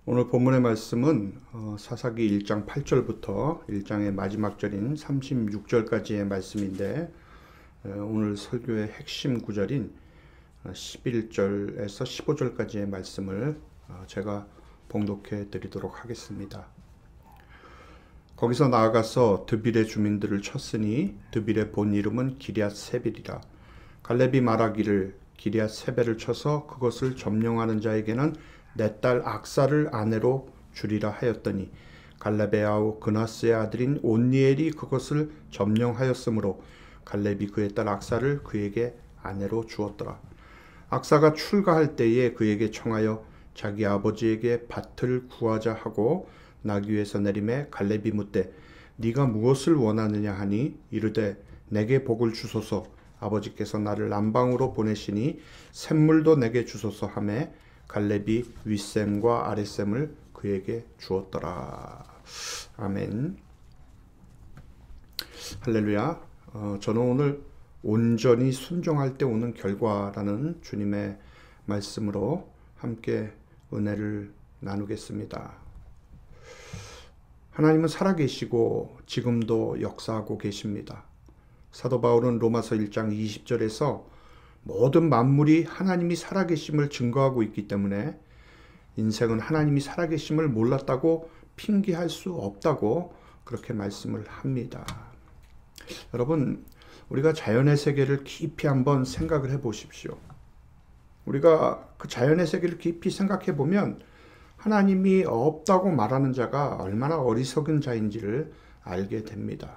오늘 본문의 말씀은 사사기 1장 8절부터 1장의 마지막 절인 36절까지의 말씀인데, 오늘 설교의 핵심 구절인 11절에서 15절까지의 말씀을 제가 봉독해 드리도록 하겠습니다. 거기서 나아가서 드빌의 주민들을 쳤으니 드빌의 본 이름은 기럇세벨이라. 갈렙이 말하기를 기럇세벨을 쳐서 그것을 점령하는 자에게는 내 딸 악사를 아내로 주리라 하였더니, 갈렙의 아우 그나스의 아들인 온니엘이 그것을 점령하였으므로 갈렙이 그의 딸 악사를 그에게 아내로 주었더라. 악사가 출가할 때에 그에게 청하여 자기 아버지에게 밭을 구하자 하고 나귀에서 내림에 갈렙이 묻되 네가 무엇을 원하느냐 하니 이르되 내게 복을 주소서. 아버지께서 나를 남방으로 보내시니 샘물도 내게 주소서 하매 갈렙이 윗샘과 아랫샘을 그에게 주었더라. 아멘. 할렐루야. 저는 오늘 온전히 순종할 때 오는 결과라는 주님의 말씀으로 함께 은혜를 나누겠습니다. 하나님은 살아계시고 지금도 역사하고 계십니다. 사도 바울은 로마서 1장 20절에서 모든 만물이 하나님이 살아계심을 증거하고 있기 때문에 인생은 하나님이 살아계심을 몰랐다고 핑계할 수 없다고 그렇게 말씀을 합니다. 여러분, 우리가 자연의 세계를 깊이 한번 생각을 해 보십시오. 우리가 그 자연의 세계를 깊이 생각해 보면 하나님이 없다고 말하는 자가 얼마나 어리석은 자인지를 알게 됩니다.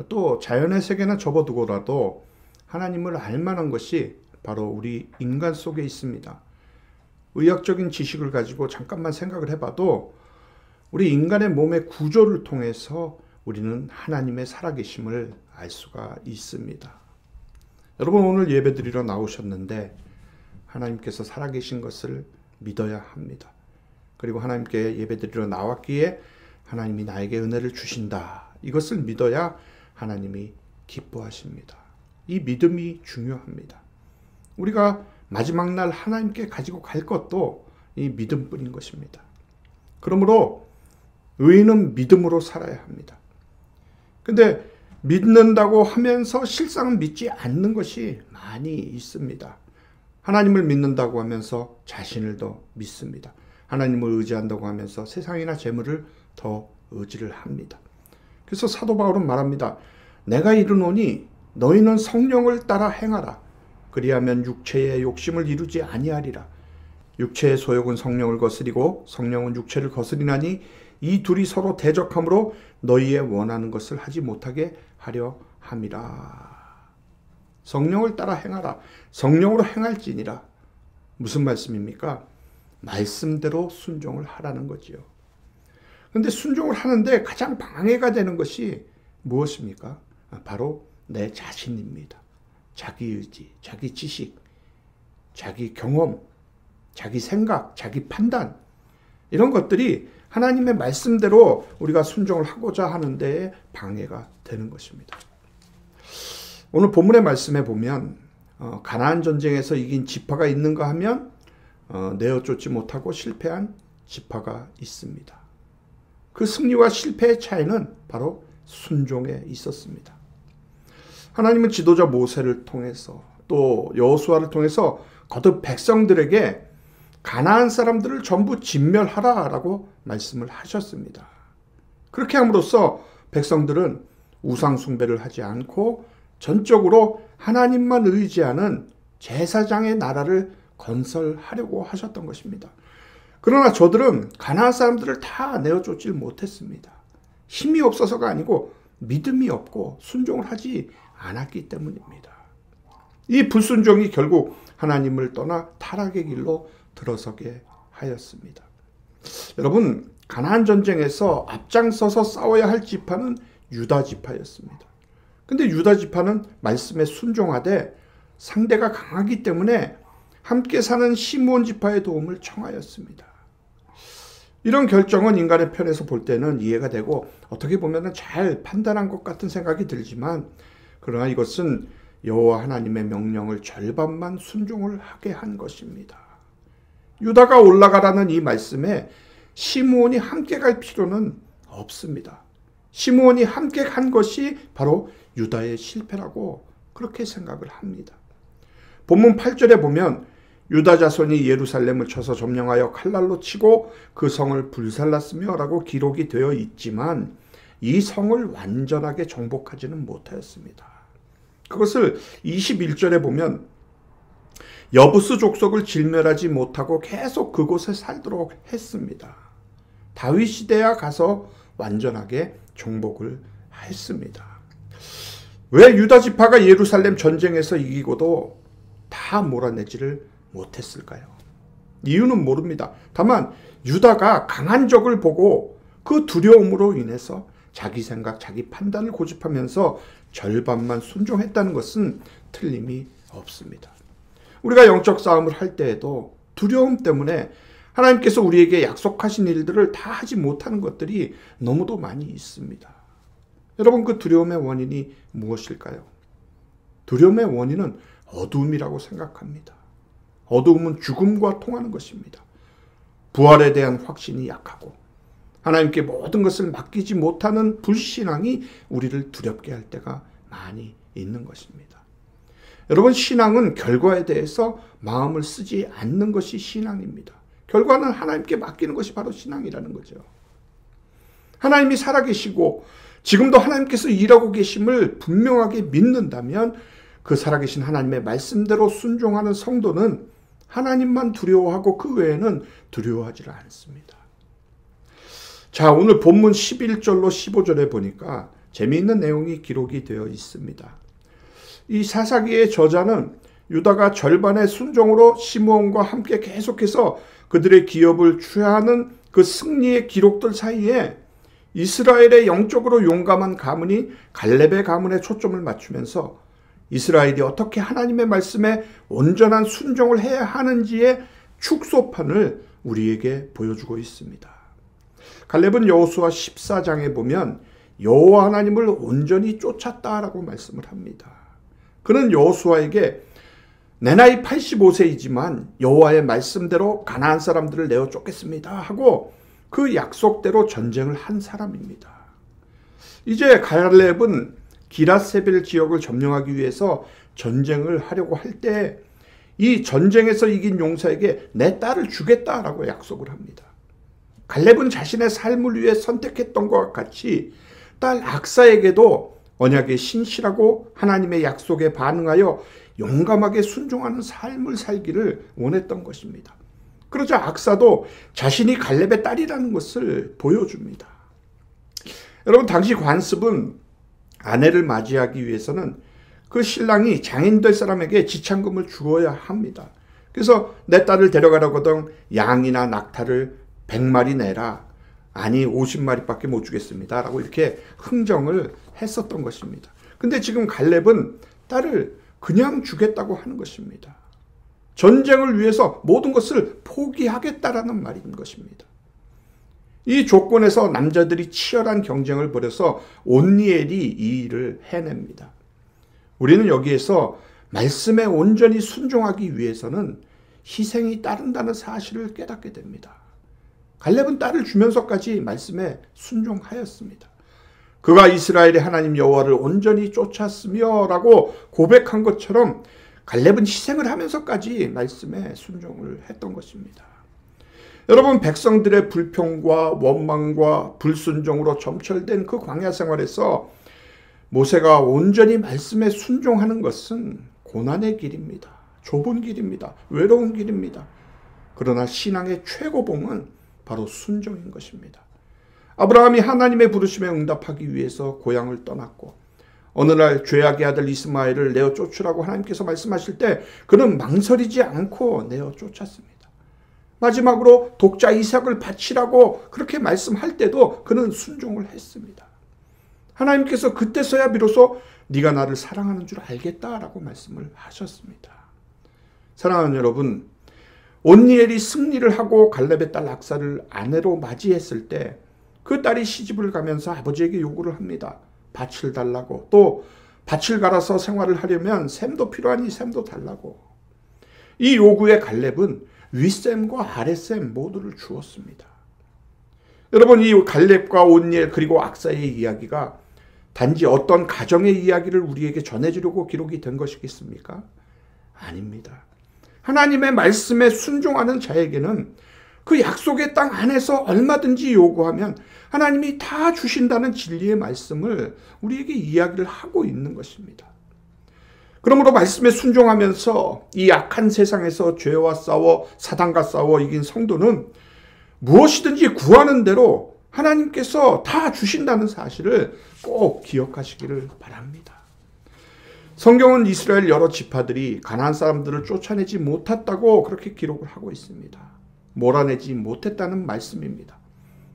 또 자연의 세계는 접어두고라도 하나님을 알만한 것이 바로 우리 인간 속에 있습니다. 의학적인 지식을 가지고 잠깐만 생각을 해봐도 우리 인간의 몸의 구조를 통해서 우리는 하나님의 살아계심을 알 수가 있습니다. 여러분, 오늘 예배드리러 나오셨는데 하나님께서 살아계신 것을 믿어야 합니다. 그리고 하나님께 예배드리러 나왔기에 하나님이 나에게 은혜를 주신다. 이것을 믿어야 하나님이 기뻐하십니다. 이 믿음이 중요합니다. 우리가 마지막 날 하나님께 가지고 갈 것도 이 믿음뿐인 것입니다. 그러므로 의인은 믿음으로 살아야 합니다. 근데 믿는다고 하면서 실상은 믿지 않는 것이 많이 있습니다. 하나님을 믿는다고 하면서 자신을 더 믿습니다. 하나님을 의지한다고 하면서 세상이나 재물을 더 의지를 합니다. 그래서 사도 바울은 말합니다. 내가 이르노니 너희는 성령을 따라 행하라. 그리하면 육체의 욕심을 이루지 아니하리라. 육체의 소욕은 성령을 거스리고 성령은 육체를 거스리나니 이 둘이 서로 대적하므로 너희의 원하는 것을 하지 못하게 하려 함이라. 성령을 따라 행하라. 성령으로 행할지니라. 무슨 말씀입니까? 말씀대로 순종을 하라는 거지요. 그런데 순종을 하는데 가장 방해가 되는 것이 무엇입니까? 바로 내 자신입니다. 자기 의지, 자기 지식, 자기 경험, 자기 생각, 자기 판단, 이런 것들이 하나님의 말씀대로 우리가 순종을 하고자 하는 데에 방해가 되는 것입니다. 오늘 본문의 말씀에 보면 가나안 전쟁에서 이긴 지파가 있는가 하면 내어 쫓지 못하고 실패한 지파가 있습니다. 그 승리와 실패의 차이는 바로 순종에 있었습니다. 하나님은 지도자 모세를 통해서 또 여호수아를 통해서 거듭 백성들에게 가나안 사람들을 전부 진멸하라라고 말씀을 하셨습니다. 그렇게 함으로써 백성들은 우상 숭배를 하지 않고 전적으로 하나님만 의지하는 제사장의 나라를 건설하려고 하셨던 것입니다. 그러나 저들은 가나안 사람들을 다 내어쫓질 못했습니다. 힘이 없어서가 아니고 믿음이 없고 순종을 하지 않았기 때문입니다. 이 불순종이 결국 하나님을 떠나 타락의 길로 들어서게 하였습니다. 여러분, 가나안 전쟁에서 앞장서서 싸워야 할 지파는 유다 지파였습니다. 근데 유다 지파는 말씀에 순종하되 상대가 강하기 때문에 함께 사는 시므온 지파의 도움을 청하였습니다. 이런 결정은 인간의 편에서 볼 때는 이해가 되고 어떻게 보면 잘 판단한 것 같은 생각이 들지만, 그러나 이것은 여호와 하나님의 명령을 절반만 순종을 하게 한 것입니다. 유다가 올라가라는 이 말씀에 시므온이 함께 갈 필요는 없습니다. 시므온이 함께 간 것이 바로 유다의 실패라고 그렇게 생각을 합니다. 본문 8절에 보면 유다 자손이 예루살렘을 쳐서 점령하여 칼날로 치고 그 성을 불살랐으며 라고 기록이 되어 있지만 이 성을 완전하게 정복하지는 못하였습니다. 그것을 21절에 보면 여부스 족속을 진멸하지 못하고 계속 그곳에 살도록 했습니다. 다윗 시대야 가서 완전하게 정복을 했습니다. 왜 유다 지파가 예루살렘 전쟁에서 이기고도 다 몰아내지를 못했을까요? 이유는 모릅니다. 다만 유다가 강한 적을 보고 그 두려움으로 인해서 자기 생각, 자기 판단을 고집하면서 절반만 순종했다는 것은 틀림이 없습니다. 우리가 영적 싸움을 할 때에도 두려움 때문에 하나님께서 우리에게 약속하신 일들을 다 하지 못하는 것들이 너무도 많이 있습니다. 여러분, 그 두려움의 원인이 무엇일까요? 두려움의 원인은 어두움이라고 생각합니다. 어두움은 죽음과 통하는 것입니다. 부활에 대한 확신이 약하고 하나님께 모든 것을 맡기지 못하는 불신앙이 우리를 두렵게 할 때가 많이 있는 것입니다. 여러분, 신앙은 결과에 대해서 마음을 쓰지 않는 것이 신앙입니다. 결과는 하나님께 맡기는 것이 바로 신앙이라는 거죠. 하나님이 살아계시고 지금도 하나님께서 일하고 계심을 분명하게 믿는다면 그 살아계신 하나님의 말씀대로 순종하는 성도는 하나님만 두려워하고 그 외에는 두려워하지 않습니다. 자, 오늘 본문 11절로 15절에 보니까 재미있는 내용이 기록이 되어 있습니다. 이 사사기의 저자는 유다가 절반의 순종으로 시므온과 함께 계속해서 그들의 기업을 취하는 그 승리의 기록들 사이에 이스라엘의 영적으로 용감한 가문이 갈렙의 가문에 초점을 맞추면서 이스라엘이 어떻게 하나님의 말씀에 온전한 순종을 해야 하는지의 축소판을 우리에게 보여주고 있습니다. 갈렙은 여호수아 14장에 보면 여호와 하나님을 온전히 쫓았다라고 말씀을 합니다. 그는 여호수아에게 내 나이 85세이지만 여호와의 말씀대로 가나안 사람들을 내어 쫓겠습니다 하고 그 약속대로 전쟁을 한 사람입니다. 이제 갈렙은 기랏세벨 지역을 점령하기 위해서 전쟁을 하려고 할 때 이 전쟁에서 이긴 용사에게 내 딸을 주겠다라고 약속을 합니다. 갈렙은 자신의 삶을 위해 선택했던 것과 같이 딸 악사에게도 언약에 신실하고 하나님의 약속에 반응하여 용감하게 순종하는 삶을 살기를 원했던 것입니다. 그러자 악사도 자신이 갈렙의 딸이라는 것을 보여줍니다. 여러분, 당시 관습은 아내를 맞이하기 위해서는 그 신랑이 장인 될 사람에게 지참금을 주어야 합니다. 그래서 내 딸을 데려가려거든 양이나 낙타를 100마리 내라. 아니 50마리밖에 못 주겠습니다. 라고 이렇게 흥정을 했었던 것입니다. 근데 지금 갈렙은 딸을 그냥 주겠다고 하는 것입니다. 전쟁을 위해서 모든 것을 포기하겠다라는 말인 것입니다. 이 조건에서 남자들이 치열한 경쟁을 벌여서 온니엘이 이 일을 해냅니다. 우리는 여기에서 말씀에 온전히 순종하기 위해서는 희생이 따른다는 사실을 깨닫게 됩니다. 갈렙은 딸을 주면서까지 말씀에 순종하였습니다. 그가 이스라엘의 하나님 여호와를 온전히 쫓았으며 라고 고백한 것처럼 갈렙은 희생을 하면서까지 말씀에 순종을 했던 것입니다. 여러분, 백성들의 불평과 원망과 불순종으로 점철된 그 광야 생활에서 모세가 온전히 말씀에 순종하는 것은 고난의 길입니다. 좁은 길입니다. 외로운 길입니다. 그러나 신앙의 최고봉은 바로 순종인 것입니다. 아브라함이 하나님의 부르심에 응답하기 위해서 고향을 떠났고 어느 날 죄악의 아들 이스마엘을 내어 쫓으라고 하나님께서 말씀하실 때 그는 망설이지 않고 내어 쫓았습니다. 마지막으로 독자 이삭을 바치라고 그렇게 말씀할 때도 그는 순종을 했습니다. 하나님께서 그때서야 비로소 네가 나를 사랑하는 줄 알겠다라고 말씀을 하셨습니다. 사랑하는 여러분, 온니엘이 승리를 하고 갈렙의 딸 악사를 아내로 맞이했을 때 그 딸이 시집을 가면서 아버지에게 요구를 합니다. 밭을 달라고, 또 밭을 갈아서 생활을 하려면 샘도 필요하니 샘도 달라고. 이 요구에 갈렙은 윗셈과 아랫셈 모두를 주었습니다. 여러분, 이 갈렙과 온니엘 그리고 악사의 이야기가 단지 어떤 가정의 이야기를 우리에게 전해주려고 기록이 된 것이겠습니까? 아닙니다. 하나님의 말씀에 순종하는 자에게는 그 약속의 땅 안에서 얼마든지 요구하면 하나님이 다 주신다는 진리의 말씀을 우리에게 이야기를 하고 있는 것입니다. 그러므로 말씀에 순종하면서 이 악한 세상에서 죄와 싸워 사단과 싸워 이긴 성도는 무엇이든지 구하는 대로 하나님께서 다 주신다는 사실을 꼭 기억하시기를 바랍니다. 성경은 이스라엘 여러 지파들이 가나안 사람들을 쫓아내지 못했다고 그렇게 기록을 하고 있습니다. 몰아내지 못했다는 말씀입니다.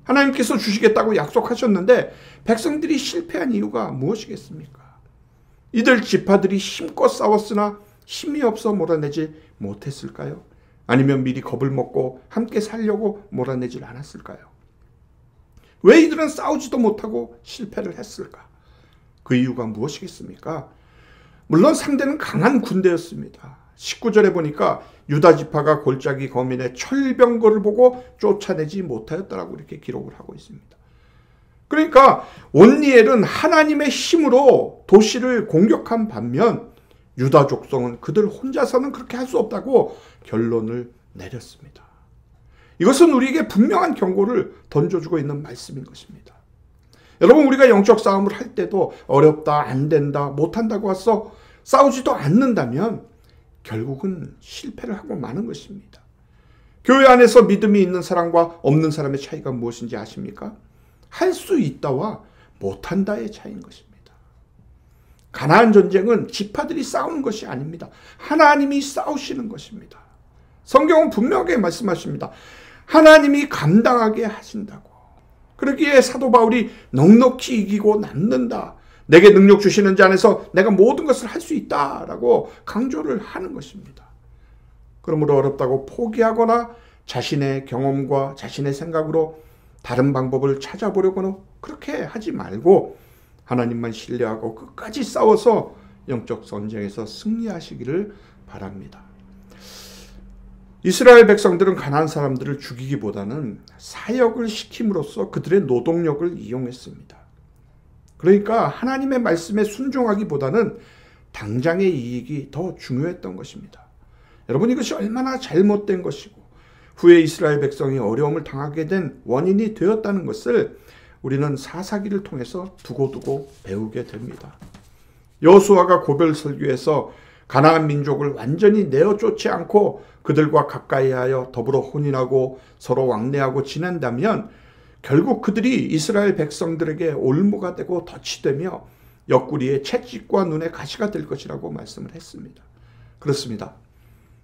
하나님께서 주시겠다고 약속하셨는데 백성들이 실패한 이유가 무엇이겠습니까? 이들 지파들이 힘껏 싸웠으나 힘이 없어 몰아내지 못했을까요? 아니면 미리 겁을 먹고 함께 살려고 몰아내질 않았을까요? 왜 이들은 싸우지도 못하고 실패를 했을까? 그 이유가 무엇이겠습니까? 물론 상대는 강한 군대였습니다. 19절에 보니까 유다 지파가 골짜기 거민의 철병거를 보고 쫓아내지 못하였다라고 이렇게 기록을 하고 있습니다. 그러니까 온니엘은 하나님의 힘으로 도시를 공격한 반면 유다 족속은 그들 혼자서는 그렇게 할 수 없다고 결론을 내렸습니다. 이것은 우리에게 분명한 경고를 던져주고 있는 말씀인 것입니다. 여러분, 우리가 영적 싸움을 할 때도 어렵다, 안 된다, 못한다고 해서 싸우지도 않는다면 결국은 실패를 하고 마는 것입니다. 교회 안에서 믿음이 있는 사람과 없는 사람의 차이가 무엇인지 아십니까? 할 수 있다와 못한다의 차이인 것입니다. 가나안 전쟁은 지파들이 싸우는 것이 아닙니다. 하나님이 싸우시는 것입니다. 성경은 분명하게 말씀하십니다. 하나님이 감당하게 하신다고. 그러기에 사도 바울이 넉넉히 이기고 남는다. 내게 능력 주시는 자 안에서 내가 모든 것을 할 수 있다라고 강조를 하는 것입니다. 그러므로 어렵다고 포기하거나 자신의 경험과 자신의 생각으로 다른 방법을 찾아보려고는 그렇게 하지 말고 하나님만 신뢰하고 끝까지 싸워서 영적 전쟁에서 승리하시기를 바랍니다. 이스라엘 백성들은 가나안 사람들을 죽이기보다는 사역을 시킴으로써 그들의 노동력을 이용했습니다. 그러니까 하나님의 말씀에 순종하기보다는 당장의 이익이 더 중요했던 것입니다. 여러분, 이것이 얼마나 잘못된 것이고 후에 이스라엘 백성이 어려움을 당하게 된 원인이 되었다는 것을 우리는 사사기를 통해서 두고두고 배우게 됩니다. 여호수아가 고별 설교에서 가나안 민족을 완전히 내어 쫓지 않고 그들과 가까이하여 더불어 혼인하고 서로 왕래하고 지낸다면 결국 그들이 이스라엘 백성들에게 올무가 되고 덫이 되며 옆구리에 채찍과 눈에 가시가 될 것이라고 말씀을 했습니다. 그렇습니다.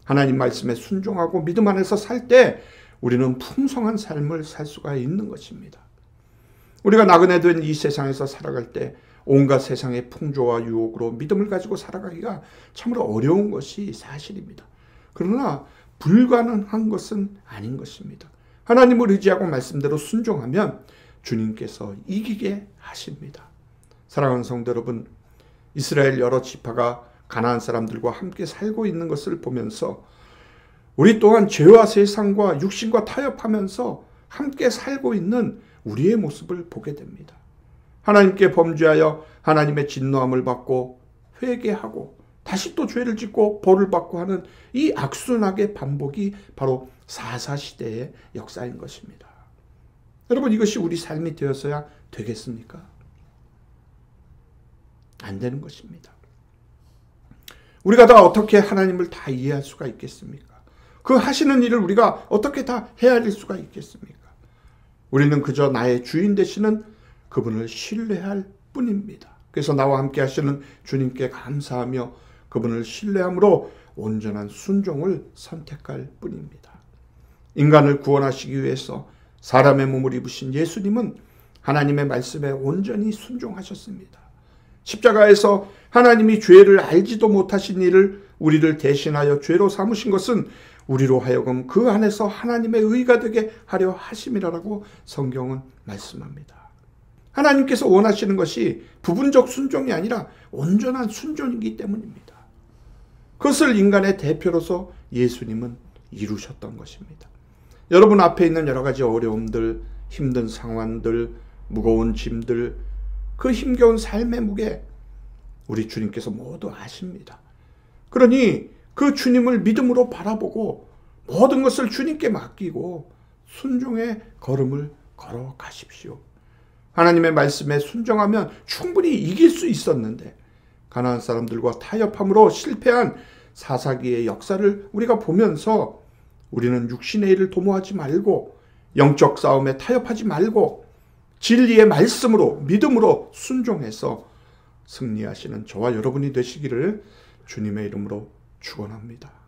하나님 말씀에 순종하고 믿음 안에서 살 때 우리는 풍성한 삶을 살 수가 있는 것입니다. 우리가 나그네 된 이 세상에서 살아갈 때 온갖 세상의 풍조와 유혹으로 믿음을 가지고 살아가기가 참으로 어려운 것이 사실입니다. 그러나 불가능한 것은 아닌 것입니다. 하나님을 의지하고 말씀대로 순종하면 주님께서 이기게 하십니다. 사랑하는 성도 여러분, 이스라엘 여러 지파가 가나안 사람들과 함께 살고 있는 것을 보면서 우리 또한 죄와 세상과 육신과 타협하면서 함께 살고 있는 우리의 모습을 보게 됩니다. 하나님께 범죄하여 하나님의 진노함을 받고 회개하고 다시 또 죄를 짓고 벌을 받고 하는 이 악순환의 반복이 바로 사사시대의 역사인 것입니다. 여러분, 이것이 우리 삶이 되어서야 되겠습니까? 안 되는 것입니다. 우리가 다 어떻게 하나님을 다 이해할 수가 있겠습니까? 그 하시는 일을 우리가 어떻게 다 헤아릴 수가 있겠습니까? 우리는 그저 나의 주인 되시는 그분을 신뢰할 뿐입니다. 그래서 나와 함께 하시는 주님께 감사하며 그분을 신뢰함으로 온전한 순종을 선택할 뿐입니다. 인간을 구원하시기 위해서 사람의 몸을 입으신 예수님은 하나님의 말씀에 온전히 순종하셨습니다. 십자가에서 하나님이 죄를 알지도 못하신 이를 우리를 대신하여 죄로 삼으신 것은 우리로 하여금 그 안에서 하나님의 의가 되게 하려 하심이라고 성경은 말씀합니다. 하나님께서 원하시는 것이 부분적 순종이 아니라 온전한 순종이기 때문입니다. 그것을 인간의 대표로서 예수님은 이루셨던 것입니다. 여러분 앞에 있는 여러 가지 어려움들, 힘든 상황들, 무거운 짐들, 그 힘겨운 삶의 무게 우리 주님께서 모두 아십니다. 그러니 그 주님을 믿음으로 바라보고 모든 것을 주님께 맡기고 순종의 걸음을 걸어가십시오. 하나님의 말씀에 순종하면 충분히 이길 수 있었는데 가나안 사람들과 타협함으로 실패한 사사기의 역사를 우리가 보면서 우리는 육신의 일을 도모하지 말고 영적 싸움에 타협하지 말고 진리의 말씀으로 믿음으로 순종해서 승리하시는 저와 여러분이 되시기를 주님의 이름으로 축원합니다.